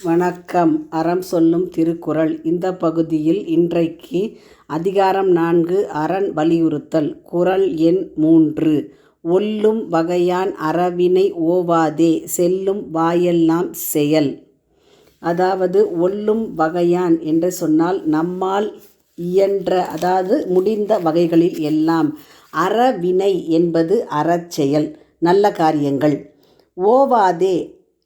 வணக்கம். அறம் சொல்லும் திருக்குறள். இந்த பகுதியில் இன்றைக்கு அதிகாரம் 4 அரண் வலியுறுத்தல். குறள் எண் 3. ஒல்லும் வகையான் அறவினை ஓவாதே செல்லும் வாயெல்லாம் செயல். அதாவது ஒல்லும் வகையான் என்று சொன்னால் நம்மால் இயன்ற முடிந்த வகைகளில் எல்லாம். அறவினை என்பது அறச்செயல், நல்ல காரியங்கள். ஓவாதே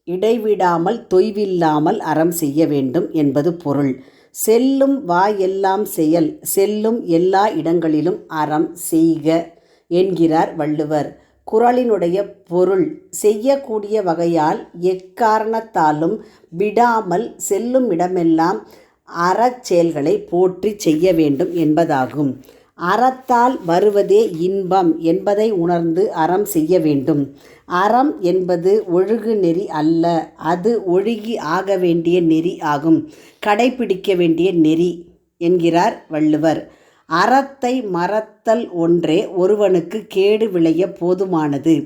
இடைவிடாமல் தொய்வில்லாமல் அறம் செய்ய வேண்டும் என்பது பொருள். செல்லும் வாயெல்லாம் செயல், செல்லும் எல்லா இடங்களிலும் அறம் செய்க என்கிறார் வள்ளுவர். குறளினுடைய பொருள் செய்யக்கூடிய வகையால் எக்காரணத்தாலும் விடாமல் செல்லும் இடமெல்லாம் அறச்செயல்களை போற்றி செய்ய வேண்டும் என்பதாகும். அறத்தால் வருவதே இன்பம் என்பதை உணர்ந்து அறம் செய்ய வேண்டும். அறம் என்பது ஒழுகு நெறி அல்ல, அது ஒழுகி ஆக வேண்டிய நெறி ஆகும், கடைப்பிடிக்க வேண்டிய நெறி என்கிறார் வள்ளுவர். அறத்தை மறத்தல் ஒன்றே ஒருவனுக்கு கேடு விளைய போதுமானது.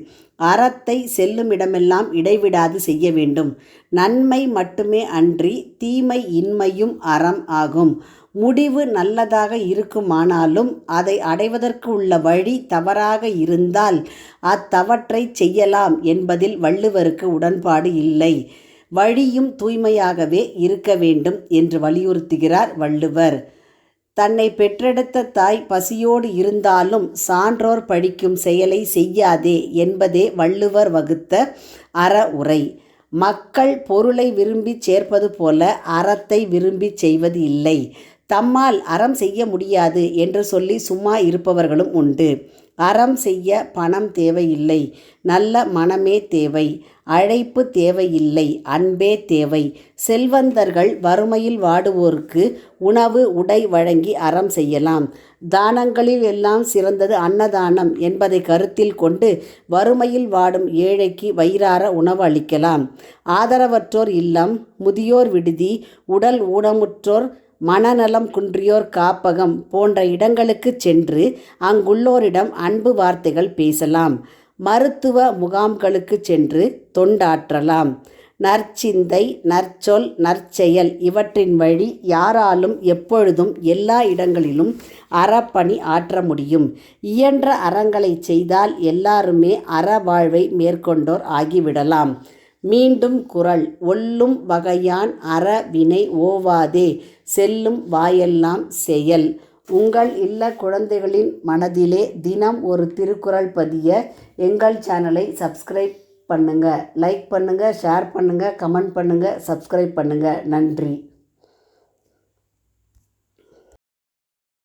அறத்தை செல்லும் இடமெல்லாம் இடைவிடாது செய்ய வேண்டும். நன்மை மட்டுமே அன்றி தீமை இன்மையும் அறம் ஆகும். முடிவு நல்லதாக இருக்குமானாலும் அதை அடைவதற்கு உள்ள வழி தவறாக இருந்தால் அத்தவற்றை செய்யலாம் என்பதில் வள்ளுவருக்கு உடன்பாடு இல்லை. வழியும் தூய்மையாகவே இருக்க வேண்டும் என்று வலியுறுத்துகிறார் வள்ளுவர். தன்னை பெற்றெடுத்த தாய் பசியோடு இருந்தாலும் சான்றோர் பழிக்கும் செயலை செய்யாதே என்பதே வள்ளுவர் வகுத்த அற உரை. மக்கள் பொருளை விரும்பி சேர்ப்பது போல அறத்தை விரும்பி செய்வது இல்லை. தம்மால் அறம் செய்ய முடியாது என்று சொல்லி சும்மா இருப்பவர்களும் உண்டு. அறம் செய்ய பணம் தேவையில்லை, நல்ல மனமே தேவை. அழைப்பு தேவையில்லை, அன்பே தேவை. செல்வந்தர்கள் வறுமையில் வாடுவோருக்கு உணவு உடை வழங்கி அறம் செய்யலாம். தானங்களில் எல்லாம் சிறந்தது அன்னதானம் என்பதை கருத்தில் கொண்டு வறுமையில் வாடும் ஏழைக்கு வயிறார உணவு அளிக்கலாம். ஆதரவற்றோர் இல்லம், முதியோர் விடுதி, உடல் ஊனமுற்றோர், மனநலம் குன்றியோர் காப்பகம் போன்ற இடங்களுக்கு சென்று அங்குள்ளோரிடம் அன்பு வார்த்தைகள் பேசலாம். மருத்துவ முகாம்களுக்கு சென்று தொண்டாற்றலாம். நற்சிந்தை, நற்சொல், நற்செயல் இவற்றின் வழி யாராலும் எப்பொழுதும் எல்லா இடங்களிலும் அறப்பணி ஆற்ற முடியும். இயன்ற அறங்களை செய்தால் எல்லாருமே அற வாழ்வை மேற்கொண்டோர் ஆகிவிடலாம். மீண்டும் குறள். ஒல்லும் வகையான் அறவினை ஓவாதே செல்லும் வாயெல்லாம் செயல். உங்கள் இல்ல குழந்தைகளின் மனதிலே தினம் ஒரு திருக்குறள் பதிய எங்கள் சேனலை சப்ஸ்கிரைப் பண்ணுங்க, லைக் பண்ணுங்க, ஷேர் பண்ணுங்க, கமெண்ட் பண்ணுங்க, சப்ஸ்கிரைப் பண்ணுங்க. நன்றி.